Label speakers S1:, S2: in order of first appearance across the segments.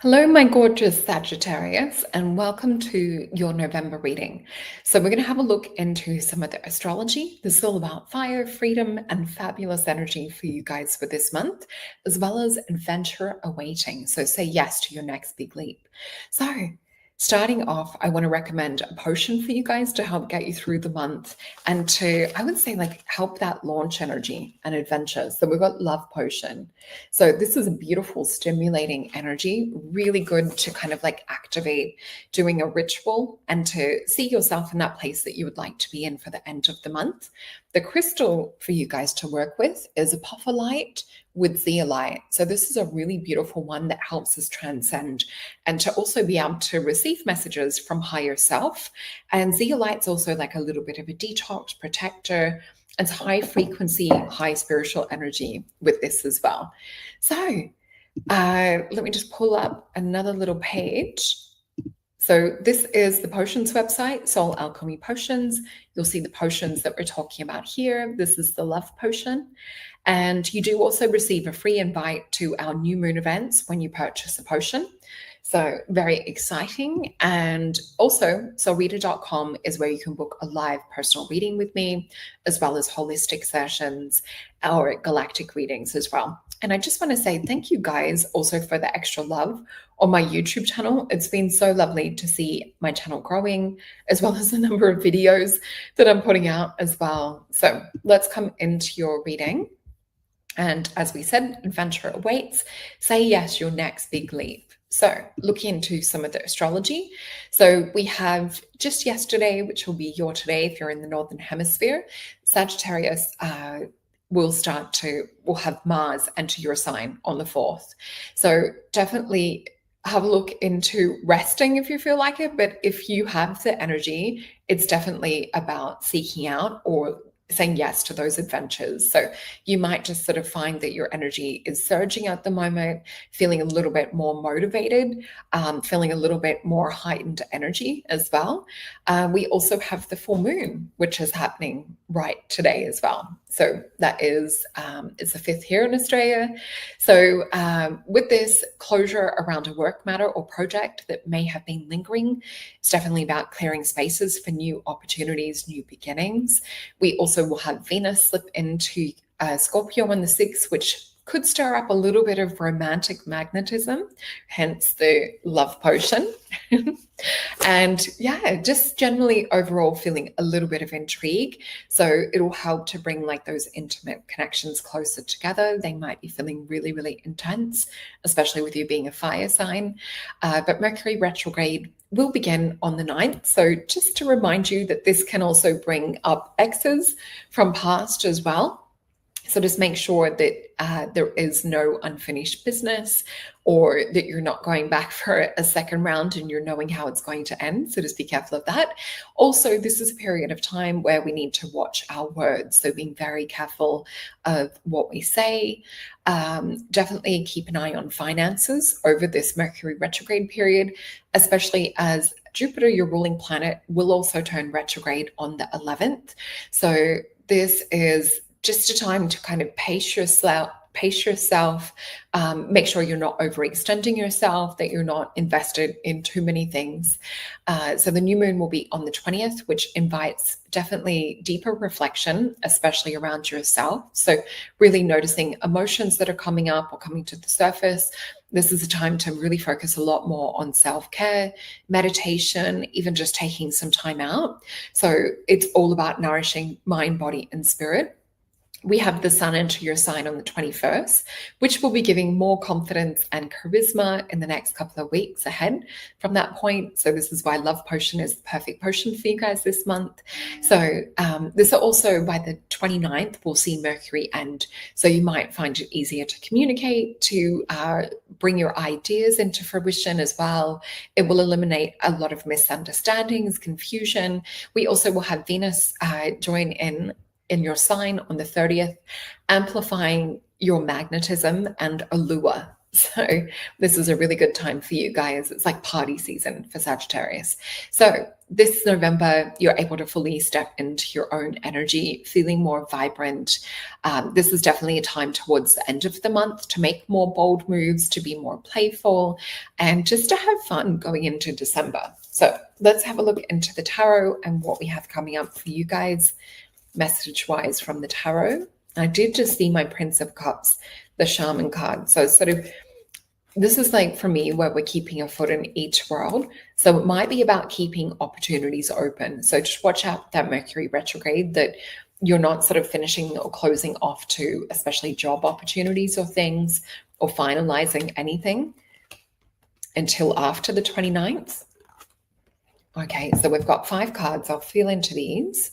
S1: Hello, my gorgeous Sagittarius, and welcome to your November reading. So, we're going to have a look into some of the astrology. This is all about fire, freedom, and fabulous energy for you guys for this month, as well as adventure awaiting. So, say yes to your next big leap. So, starting off, I want to recommend a potion for you guys to help get you through the month and to, I would say, like help that launch energy and adventure. So, we've got Love Potion. So this is a beautiful, stimulating energy, really good to kind of like activate doing a ritual and to see yourself in that place that you would like to be in for the end of the month. The crystal for you guys to work with is apophyllite with zeolite. So this is a really beautiful one that helps us transcend and to also be able to receive messages from higher self. And zeolite's also like a little bit of a detox protector. It's high frequency, high spiritual energy with this as well. So let me just pull up another little page. So this is the potions website, Soul Alchemy Potions. You'll see the potions that we're talking about here. This is the Love Potion. And you do also receive a free invite to our new moon events when you purchase a potion. So very exciting. And also Solreta.com is where you can book a live personal reading with me, as well as holistic sessions or galactic readings as well. And I just want to say thank you guys also for the extra love on my YouTube channel. It's been so lovely to see my channel growing, as well as the number of videos that I'm putting out as well. So let's come into your reading. And as we said, adventure awaits. Say yes, your next big leap. So looking into some of the astrology. So we have just yesterday, which will be your today if you're in the Northern Hemisphere, Sagittarius will have Mars enter your sign on the 4th. So definitely have a look into resting if you feel like it. But if you have the energy, it's definitely about seeking out or saying yes to those adventures. So you might just sort of find that your energy is surging at the moment, feeling a little bit more motivated, feeling a little bit more heightened energy as well. We also have the full moon, which is happening right today as well. So that is, it's the 5th here in Australia. So with this closure around a work matter or project that may have been lingering, it's definitely about clearing spaces for new opportunities, new beginnings. We also will have Venus slip into Scorpio on the 6th, which could stir up a little bit of romantic magnetism, hence the love potion. And yeah, just generally overall feeling a little bit of intrigue. So it'll help to bring like those intimate connections closer together. They might be feeling really, really intense, especially with you being a fire sign. But Mercury retrograde will begin on the 9th. So just to remind you that this can also bring up exes from past as well. So just make sure that there is no unfinished business or that you're not going back for a second round and you're knowing how it's going to end. So just be careful of that. Also, this is a period of time where we need to watch our words. So being very careful of what we say. Definitely keep an eye on finances over this Mercury retrograde period, especially as Jupiter, your ruling planet, will also turn retrograde on the 11th. So this is just a time to kind of pace yourself, make sure you're not overextending yourself, that you're not invested in too many things. So the new moon will be on the 20th, which invites definitely deeper reflection, especially around yourself. So really noticing emotions that are coming up or coming to the surface. This is a time to really focus a lot more on self-care, meditation, even just taking some time out. So it's all about nourishing mind, body, and spirit. We have the sun enter your sign on the 21st, which will be giving more confidence and charisma in the next couple of weeks ahead from that point. So this is why Love Potion is the perfect potion for you guys this month. So this also by the 29th, we'll see Mercury end. So you might find it easier to communicate, to bring your ideas into fruition as well. It will eliminate a lot of misunderstandings, confusion. We also will have Venus join in your sign on the 30th, amplifying your magnetism and allure So this is a really good time for you guys. It's like party season for Sagittarius. So this November, you're able to fully step into your own energy, feeling more vibrant. This is definitely a time towards the end of the month to make more bold moves, to be more playful, and just to have fun going into December. So let's have a look into the tarot and what we have coming up for you guys, message-wise from the tarot. I did just see my Prince of Cups, the Shaman card. So it's sort of, this is like for me where we're keeping a foot in each world. So it might be about keeping opportunities open. So just watch out that Mercury retrograde, that you're not sort of finishing or closing off to especially job opportunities or things, or finalizing anything until after the 29th. Okay, so we've got 5 cards. I'll feel into these.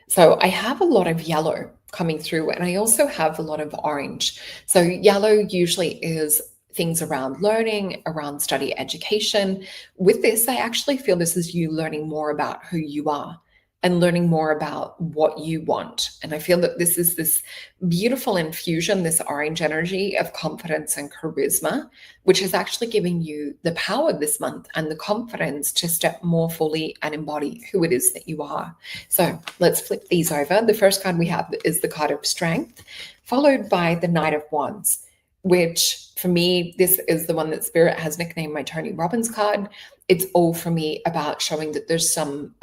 S1: So I have a lot of yellow coming through, and I also have a lot of orange. So yellow usually is things around learning, around study education. With this, I actually feel this is you learning more about who you are and learning more about what you want. And I feel that this is this beautiful infusion, this orange energy of confidence and charisma, which is actually giving you the power this month and the confidence to step more fully and embody who it is that you are. So let's flip these over. The first card we have is the card of strength, followed by the Knight of Wands, which for me, this is the one that Spirit has nicknamed my Tony Robbins card. It's all for me about showing that there's some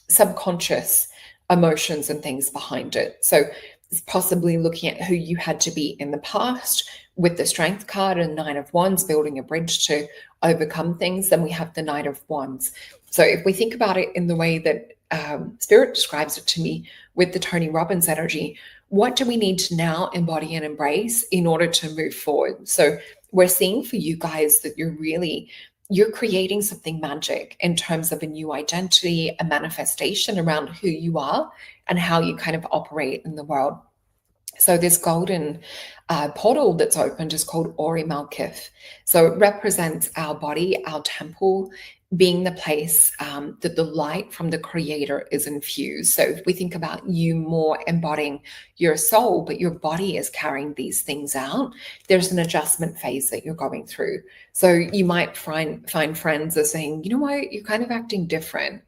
S1: subconscious emotions and things behind it. So it's possibly looking at who you had to be in the past with the Strength card and Nine of Wands, building a bridge to overcome things. Then we have the Knight of Wands. So if we think about it in the way that Spirit describes it to me with the Tony Robbins energy, what do we need to now embody and embrace in order to move forward? So we're seeing for you guys that you're creating something magic in terms of a new identity, a manifestation around who you are and how you kind of operate in the world. So this golden portal that's opened is called Ori Malkith. So it represents our body, our temple, being the place that the light from the creator is infused. So if we think about you more embodying your soul, but your body is carrying these things out, there's an adjustment phase that you're going through. So you might find friends are saying, you know what, you're kind of acting different.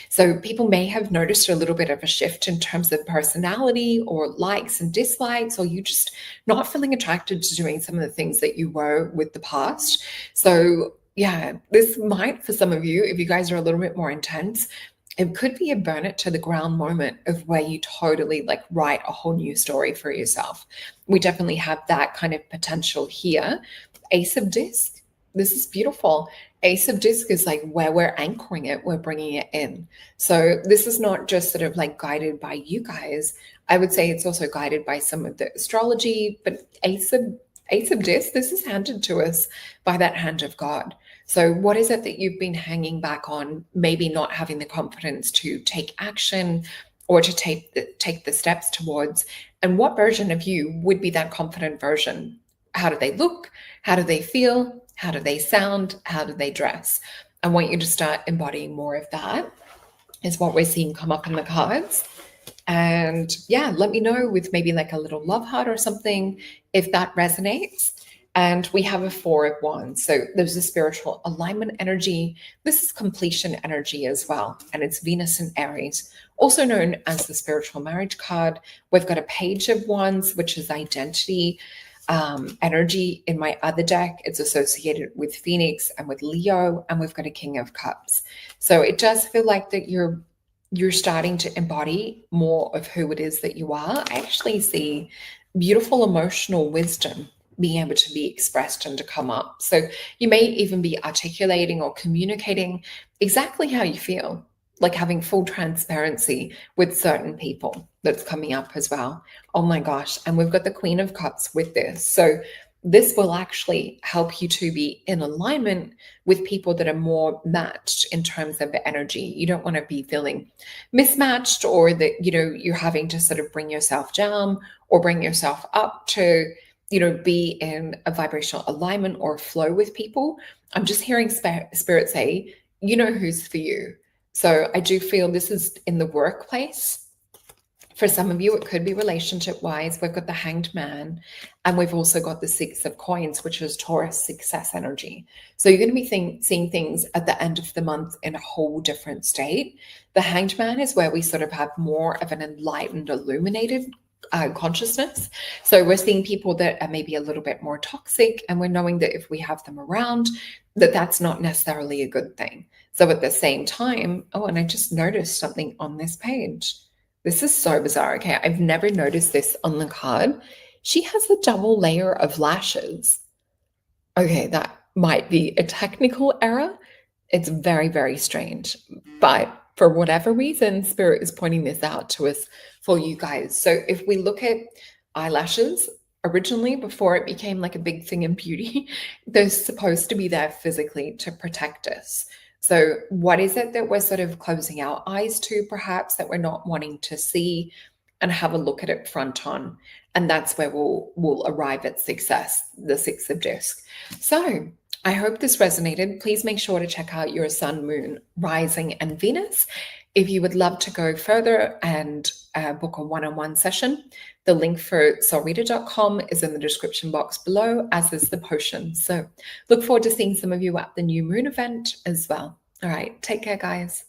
S1: So people may have noticed a little bit of a shift in terms of personality or likes and dislikes, or you just not feeling attracted to doing some of the things that you were with the past. So yeah, this might, for some of you, if you guys are a little bit more intense, it could be a burn it to the ground moment of where you totally like write a whole new story for yourself. We definitely have that kind of potential here. Ace of Disc, this is beautiful. Ace of Disc is like where we're anchoring it, we're bringing it in. So this is not just sort of like guided by you guys. I would say it's also guided by some of the astrology, but Ace of Disc, this is handed to us by that hand of God. So what is it that you've been hanging back on, maybe not having the confidence to take action or to take the steps towards? And what version of you would be that confident version? How do they look? How do they feel? How do they sound? How do they dress? I want you to start embodying more of that, is what we're seeing come up in the cards. And yeah, let me know with maybe like a little love heart or something if that resonates. And we have a 4 of Wands. So there's a spiritual alignment energy. This is completion energy as well. And it's Venus in Aries, also known as the spiritual marriage card. We've got a Page of Wands, which is identity energy. In my other deck, it's associated with Phoenix and with Leo. And we've got a King of Cups. So it does feel like that you're starting to embody more of who it is that you are. I actually see beautiful emotional wisdom being able to be expressed and to come up. So you may even be articulating or communicating exactly how you feel, like having full transparency with certain people. That's coming up as well. Oh my gosh. And we've got the Queen of Cups with this. So this will actually help you to be in alignment with people that are more matched in terms of energy. You don't want to be feeling mismatched, or that, you're having to sort of bring yourself down or bring yourself up to, be in a vibrational alignment or flow with people. I'm just hearing Spirit say, who's for you. So I do feel this is in the workplace. For some of you, it could be relationship-wise. We've got the Hanged Man, and we've also got the Six of Coins, which is Taurus success energy. So you're going to be seeing things at the end of the month in a whole different state. The Hanged Man is where we sort of have more of an enlightened, illuminated consciousness. So we're seeing people that are maybe a little bit more toxic, and we're knowing that if we have them around, that that's not necessarily a good thing. So at the same time, oh, and I just noticed something on this page. This is so bizarre. Okay, I've never noticed this on the card. She has a double layer of lashes. Okay, that might be a technical error. It's very, very strange. But for whatever reason, Spirit is pointing this out to us for you guys. So if we look at eyelashes, originally, before it became like a big thing in beauty, they're supposed to be there physically to protect us. So what is it that we're sort of closing our eyes to, perhaps, that we're not wanting to see, and have a look at it front on? And that's where we'll arrive at success, the Six of Discs. So I hope this resonated. Please make sure to check out your Sun, Moon, Rising, and Venus. If you would love to go further and book a one-on-one session, the link for solreta.com is in the description box below, as is the potion. So look forward to seeing some of you at the new moon event as well. All right, take care, guys.